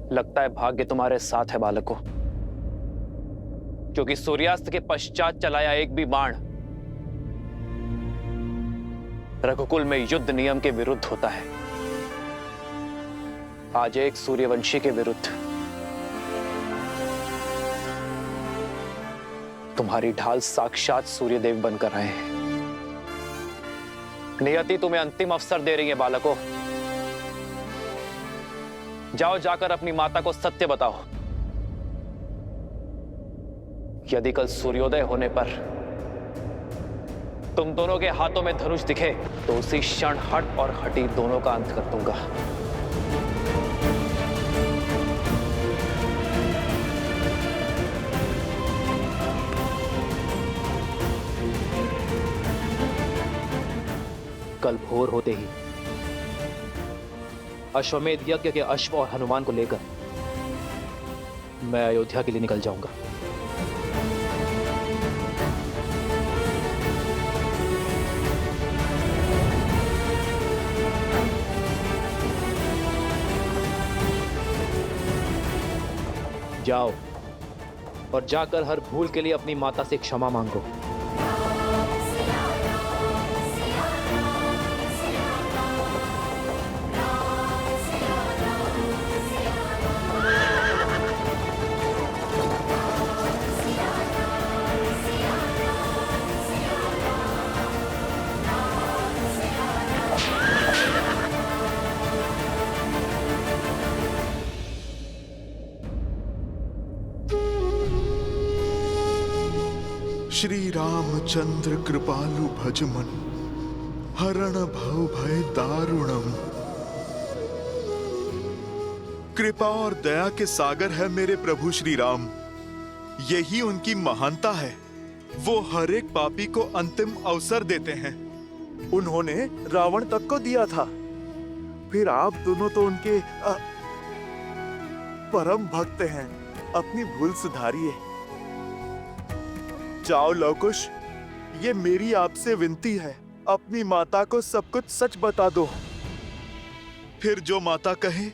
लगता है भाग्य तुम्हारे साथ है बालकों, क्योंकि सूर्यास्त के पश्चात चलाया एक भी बाण रघुकुल में युद्ध नियम के विरुद्ध होता है। आज एक सूर्यवंशी के विरुद्ध तुम्हारी ढाल साक्षात सूर्यदेव बनकर आए हैं। नियति तुम्हें अंतिम अवसर दे रही है बालकों। जाओ, जाकर अपनी माता को सत्य बताओ। यदि कल सूर्योदय होने पर तुम दोनों के हाथों में धनुष दिखे तो उसी क्षण हट और हटी दोनों का अंत कर दूंगा। कल भोर होते ही अश्वमेध यज्ञ के अश्व और हनुमान को लेकर मैं अयोध्या के लिए निकल जाऊंगा। जाओ और जाकर हर भूल के लिए अपनी माता से क्षमा मांगो। श्री रामचंद्र कृपालु भजमन हरण भव भय दारुणम। कृपा और दया के सागर है मेरे प्रभु श्री राम। यही उनकी महानता है। वो हर एक पापी को अंतिम अवसर देते हैं। उन्होंने रावण तक को दिया था, फिर आप दोनों तो उनके परम भक्त हैं। अपनी भूल सुधारिए। जाओ लवकुश, ये मेरी आपसे विनती है, अपनी माता को सब कुछ सच बता दो। फिर जो माता कहे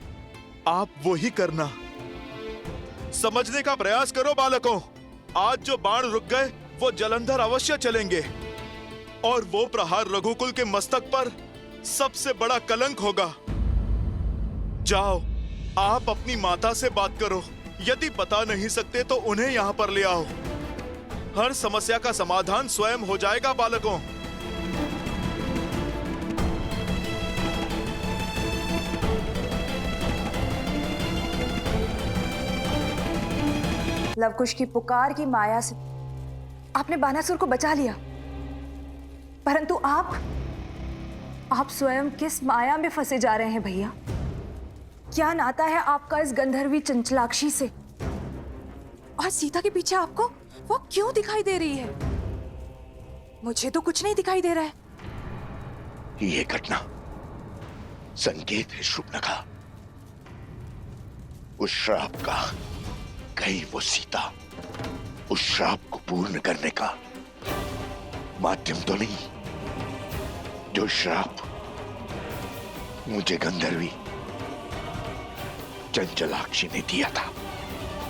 आप वो ही करना। समझने का प्रयास करो बालकों। आज जो बाण रुक गए वो जलंधर अवश्य चलेंगे और वो प्रहार रघुकुल के मस्तक पर सबसे बड़ा कलंक होगा। जाओ, आप अपनी माता से बात करो। यदि बता नहीं सकते तो उन्हें यहाँ पर ले आओ। हर समस्या का समाधान स्वयं हो जाएगा बालकों। लवकुश की पुकार की माया से आपने बानासुर को बचा लिया, परंतु आप स्वयं किस माया में फंसे जा रहे हैं भैया? क्या नाता है आपका इस गंधर्वी चंचलाक्षी से? और सीता के पीछे आपको वो क्यों दिखाई दे रही है? मुझे तो कुछ नहीं दिखाई दे रहा है। ये घटना संकेत है शुभनखा, उस श्राप का। कहीं वो सीता उस श्राप को पूर्ण करने का माध्यम तो नहीं, जो श्राप मुझे गंधर्वी चंचलाक्षी ने दिया था।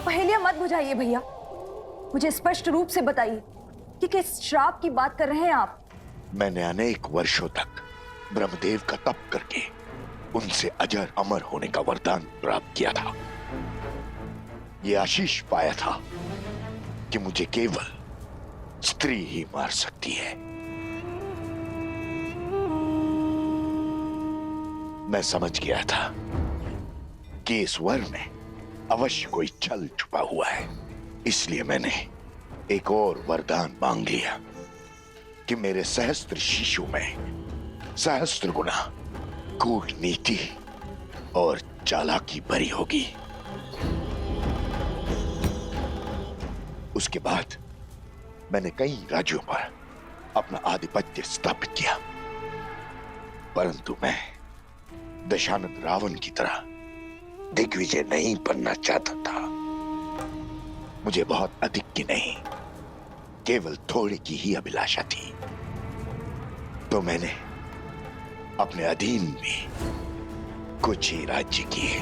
पहेलियां मत बुझाइए भैया, मुझे स्पष्ट रूप से बताइए कि किस श्राप की बात कर रहे हैं आप? मैंने अनेक वर्षों तक ब्रह्मदेव का तप करके उनसे अजर अमर होने का वरदान प्राप्त किया था। ये आशीष पाया था कि मुझे केवल स्त्री ही मार सकती है। मैं समझ गया था कि इस वर में अवश्य कोई छल छुपा हुआ है, इसलिए मैंने एक और वरदान मांग लिया कि मेरे सहस्त्र शिशु में सहस्त्र गुना कूटनीति और चालाकी भरी होगी। उसके बाद मैंने कई राज्यों पर अपना आधिपत्य स्थापित किया, परंतु मैं दशानंद रावण की तरह दिग्विजय नहीं बनना चाहता था। मुझे बहुत अधिक की नहीं, केवल थोड़े की ही अभिलाषा थी। तो मैंने अपने अधीन में कुछ ही राज्य किए।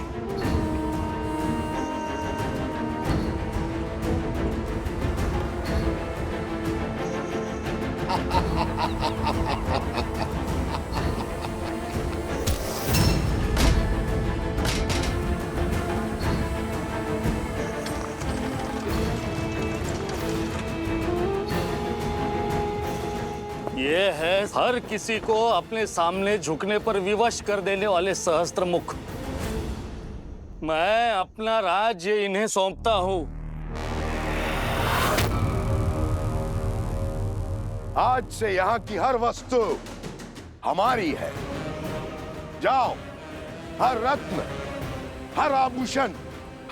ये है हर किसी को अपने सामने झुकने पर विवश कर देने वाले सहस्त्र मुख। मैं अपना राज्य इन्हें सौंपता हूं। आज से यहाँ की हर वस्तु हमारी है। जाओ, हर रत्न, हर आभूषण,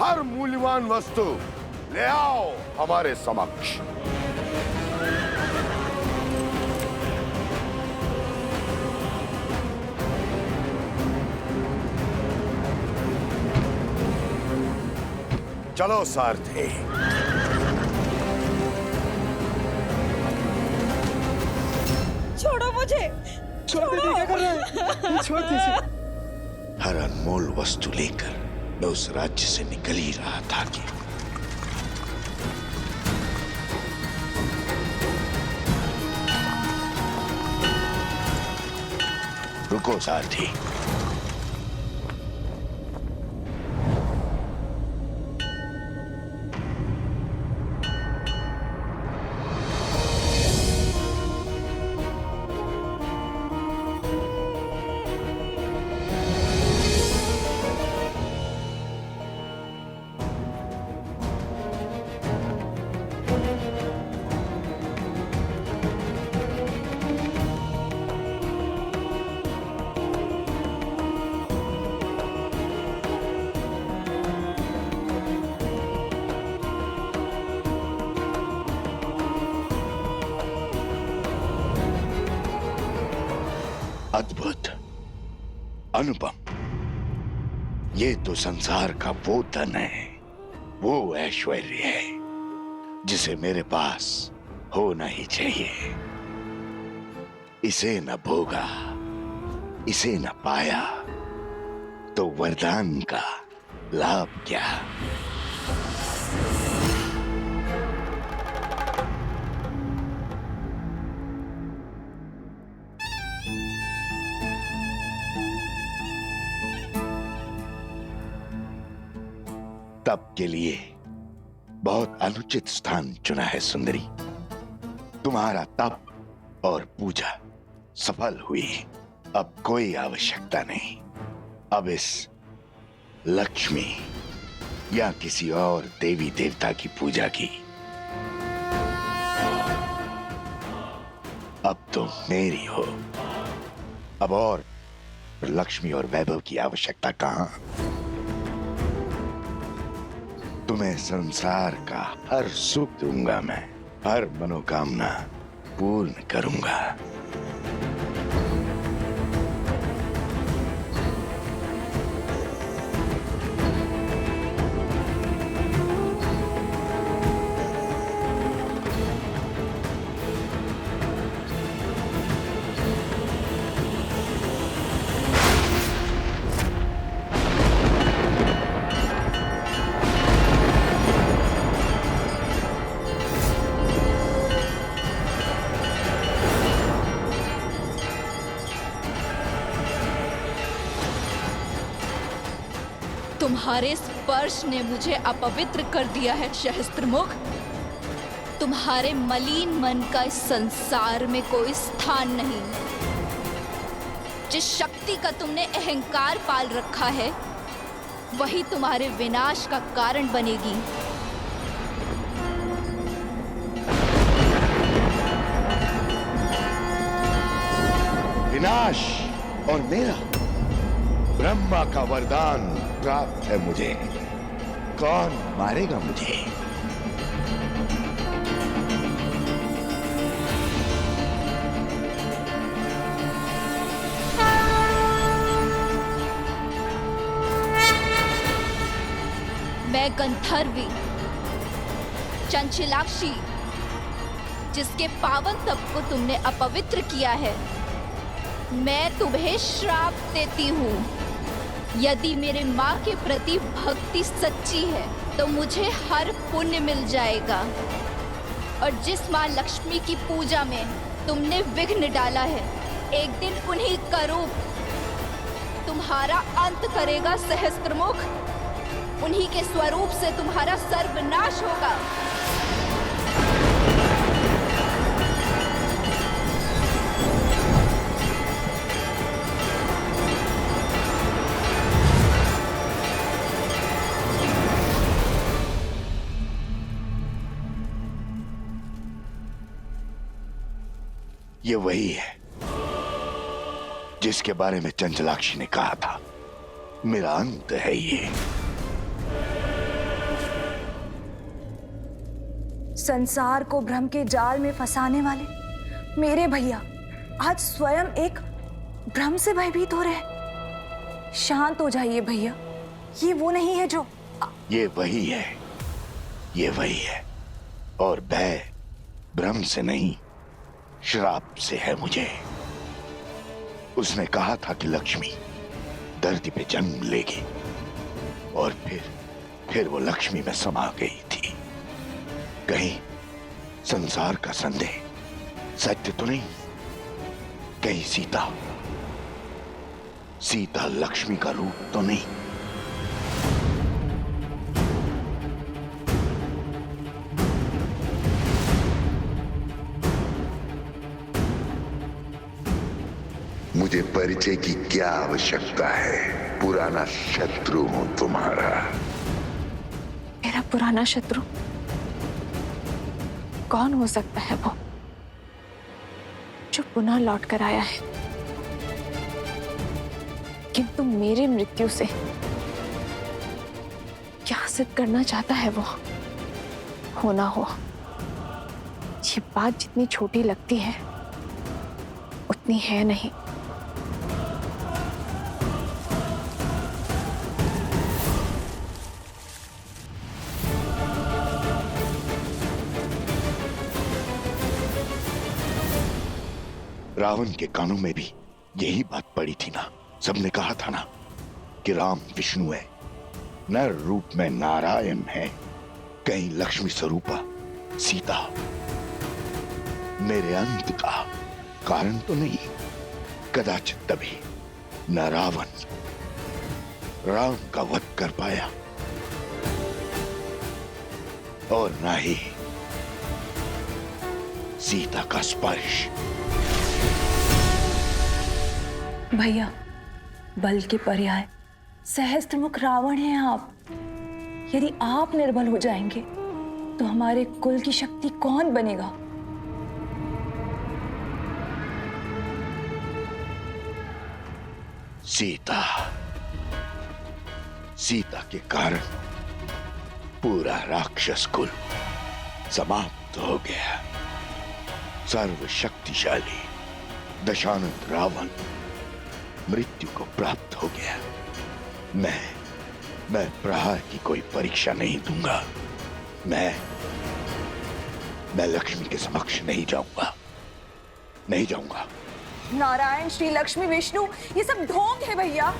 हर मूल्यवान वस्तु ले आओ हमारे समक्ष। चलो सारथी। छोड़ो मुझे। छोड़ दीजिए, क्या कर रहे हैं? छोड़ दीजिए। हर अनमोल वस्तु लेकर मैं उस राज्य से निकल ही रहा था कि रुको सारथी। अद्भुत, अनुपम, ये तो संसार का वो धन है, वो ऐश्वर्य है जिसे मेरे पास होना ही चाहिए। इसे न भोगा, इसे न पाया तो वरदान का लाभ क्या। तप के लिए बहुत अनुचित स्थान चुना है सुंदरी। तुम्हारा तप और पूजा सफल हुई, अब कोई आवश्यकता नहीं। अब इस लक्ष्मी या किसी और देवी देवता की पूजा की। अब तुम मेरी हो। अब और लक्ष्मी और वैभव की आवश्यकता कहां। तुम्हें संसार का हर सुख दूंगा, मैं हर मनोकामना पूर्ण करूंगा। तुम्हारे स्पर्श ने मुझे अपवित्र कर दिया है सहस्त्रमुख। तुम्हारे मलिन मन का इस संसार में कोई स्थान नहीं। जिस शक्ति का तुमने अहंकार पाल रखा है, वही तुम्हारे विनाश का कारण बनेगी। विनाश और मेरा ब्रह्मा का वरदान प्राप्त है मुझे। कौन मारेगा मुझे? मैं गंधर्वी चंचलाक्षी, जिसके पावन तप को तुमने अपवित्र किया है, मैं तुम्हें श्राप देती हूँ। यदि मेरे माँ के प्रति भक्ति सच्ची है तो मुझे हर पुण्य मिल जाएगा, और जिस माँ लक्ष्मी की पूजा में तुमने विघ्न डाला है, एक दिन उन्हीं का रूप तुम्हारा अंत करेगा सहस्त्रमुख। उन्हीं के स्वरूप से तुम्हारा सर्वनाश होगा। ये वही है जिसके बारे में चंचलाक्षी ने कहा था, मेरा अंत है ये। संसार को भ्रम के जाल में फंसाने वाले मेरे भैया आज स्वयं एक भ्रम से भयभीत हो रहे हैं। शांत हो जाइए भैया, ये वो नहीं है जो ये वही है, ये वही है। और भय भ्रम से नहीं, श्राप से है मुझे। उसने कहा था कि लक्ष्मी धरती पे जन्म लेगी, और फिर वो लक्ष्मी में समा गई थी। कहीं संसार का संदेह सत्य तो नहीं? कहीं सीता लक्ष्मी का रूप तो नहीं? मुझे परिचय की क्या आवश्यकता है? पुराना शत्रु हूं तुम्हारा। मेरा पुराना शत्रु कौन हो सकता है वो जो पुनः लौट कर आया है? किंतु मेरी मृत्यु से क्या सिद्ध करना चाहता है वो? हो ना हो, ये बात जितनी छोटी लगती है उतनी है नहीं। रावण के कानों में भी यही बात पड़ी थी ना। सबने कहा था ना कि राम विष्णु है, नर रूप में नारायण है, कहीं लक्ष्मी स्वरूपा सीता मेरे अंत का कारण तो नहीं। कदाचित तभी न रावण राम का वध कर पाया और न ही सीता का स्पर्श। भैया, बल के पर्याय सहस्त्रमुख रावण हैं आप। यदि आप निर्बल हो जाएंगे तो हमारे कुल की शक्ति कौन बनेगा? सीता के कारण पूरा राक्षस कुल समाप्त हो गया। सर्वशक्तिशाली दशानंद रावण मृत्यु को प्राप्त हो गया। मैं प्रहार की कोई परीक्षा नहीं दूंगा। मैं लक्ष्मी के समक्ष नहीं जाऊंगा। नारायण, श्री लक्ष्मी, विष्णु, ये सब ढोंग है भैया।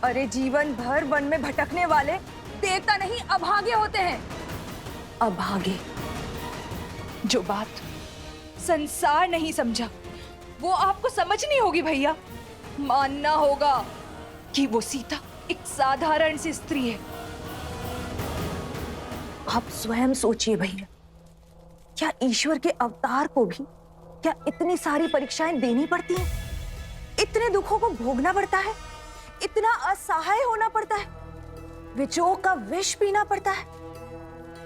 अरे जीवन भर वन में भटकने वाले देवता नहीं अभागे होते हैं। अभागे। जो बात संसार नहीं समझा वो आपको समझनी होगी भैया। मानना होगा कि वो सीता एक साधारण सी स्त्री है। आप स्वयं सोचिए भैया, क्या ईश्वर के अवतार को भी क्या इतनी सारी परीक्षाएं देनी पड़ती हैं? इतने दुखों को भोगना पड़ता है? इतना असहाय होना पड़ता है? विजोग का विष पीना पड़ता है?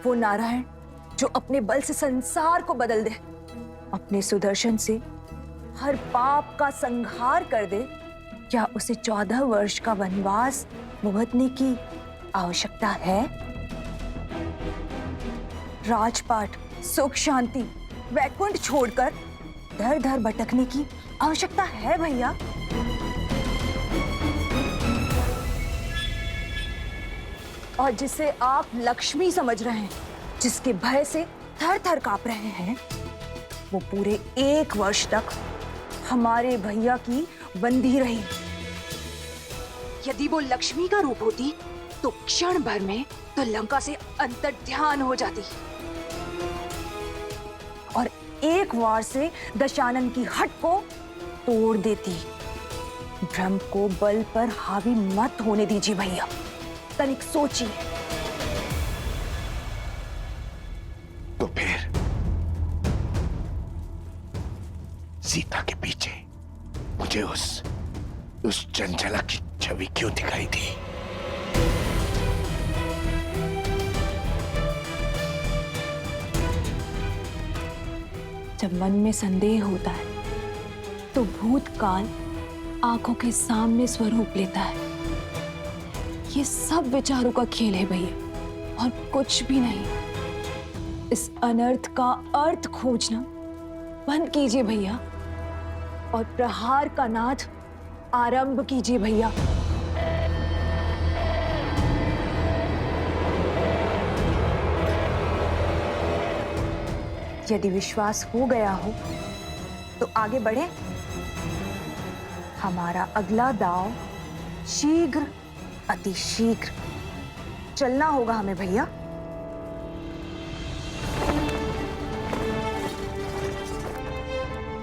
वो नारायण जो अपने बल से संसार को बदल दे, अपने सुदर्शन से हर पाप का संहार कर दे, क्या उसे 14 वर्ष का वनवास भुगतने की आवश्यकता है? राजपाट, सुख शांति, वैकुंठ छोड़कर दर दर भटकने की आवश्यकता है भैया? और जिसे आप लक्ष्मी समझ रहे हैं, जिसके भय से थर थर कांप रहे हैं, वो पूरे 1 वर्ष तक हमारे भैया की बंदी रही। यदि वो लक्ष्मी का रूप होती तो क्षण भर में तो लंका से अंतर्ध्यान हो जाती और 1 वार से दशानन की हट को तोड़ देती। भ्रम को बल पर हावी मत होने दीजिए भैया, तनिक सोचिए। तो फिर सीता के पीछे मुझे उस चंचला की छवि क्यों दिखाई दी? जब मन में संदेह होता है तो भूतकाल आंखों के सामने स्वरूप लेता है। ये सब विचारों का खेल है भैया, और कुछ भी नहीं। इस अनर्थ का अर्थ खोजना बंद कीजिए भैया, और प्रहार का नाद आरंभ कीजिए भैया। यदि विश्वास हो गया हो तो आगे बढ़े। हमारा अगला दांव शीघ्र, अति शीघ्र चलना होगा हमें भैया।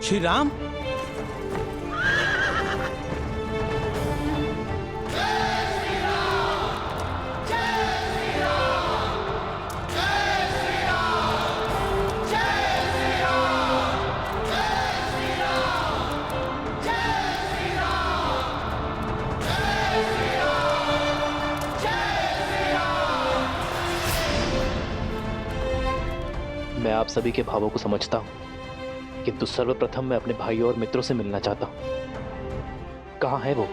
श्री राम, मैं आप सभी के भावों को समझता हूं, किंतु सर्वप्रथम मैं अपने भाइयों और मित्रों से मिलना चाहता हूं। कहां है वो?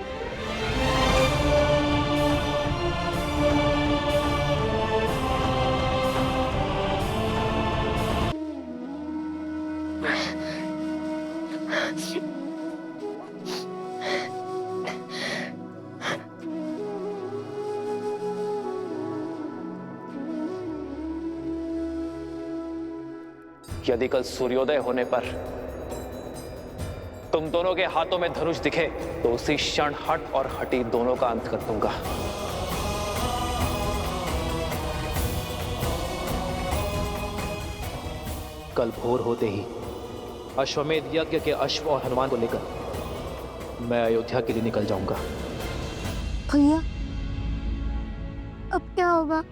यदि कल सूर्योदय होने पर तुम दोनों के हाथों में धनुष दिखे तो उसी क्षण हट और हटी दोनों का अंत कर दूंगा। कल भोर होते ही अश्वमेध यज्ञ के अश्व और हनुमान को लेकर मैं अयोध्या के लिए निकल जाऊंगा। भैया, अब क्या होगा?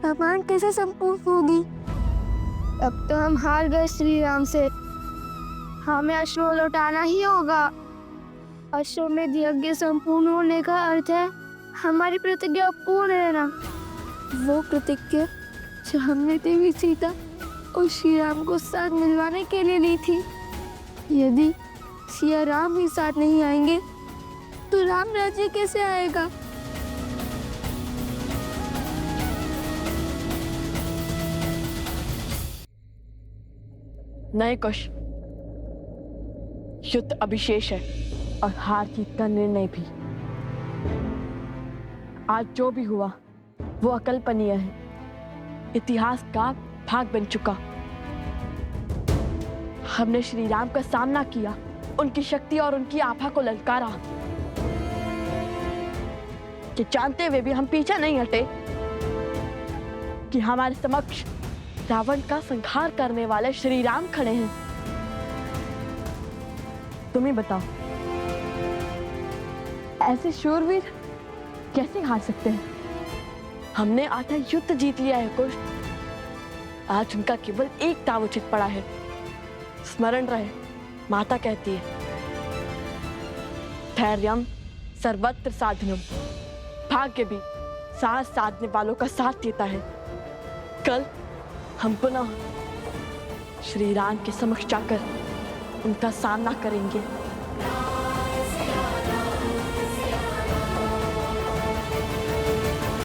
रामायण कैसे संपूर्ण होगी? अब तो हम हार गए श्री राम से। हमें अश्व लौटाना ही होगा। अश्वमेध यज्ञ संपूर्ण होने का अर्थ है हमारी प्रतिज्ञा पूर्ण रहना। वो प्रतिज्ञा जो हमने देवी सीता और श्री राम को साथ मिलवाने के लिए ली थी। यदि सिया राम ही साथ नहीं आएंगे तो राम राज्य कैसे आएगा? नए कुश, युद्ध अभिशेष है और हार जीत का निर्णय भी। आज जो भी हुआ वो अकल्पनीय है, इतिहास का भाग बन चुका। हमने श्री राम का सामना किया, उनकी शक्ति और उनकी आभा को ललकारा। कि जानते हुए भी हम पीछे नहीं हटे कि हमारे समक्ष रावण का संहार करने वाले श्री राम खड़े हैं। तुम ही बताओ, ऐसे शूरवीर कैसे हार सकते हैं? हमने आधा युद्ध जीत लिया है कुश। आज उनका केवल एक दांव उचित पड़ा है। स्मरण रहे, माता कहती है, धैर्यम सर्वत्र साधनम। भाग्य भी साथ साधने वालों का साथ देता है। कल हम पुनः श्री राम के समक्ष जाकर उनका सामना करेंगे।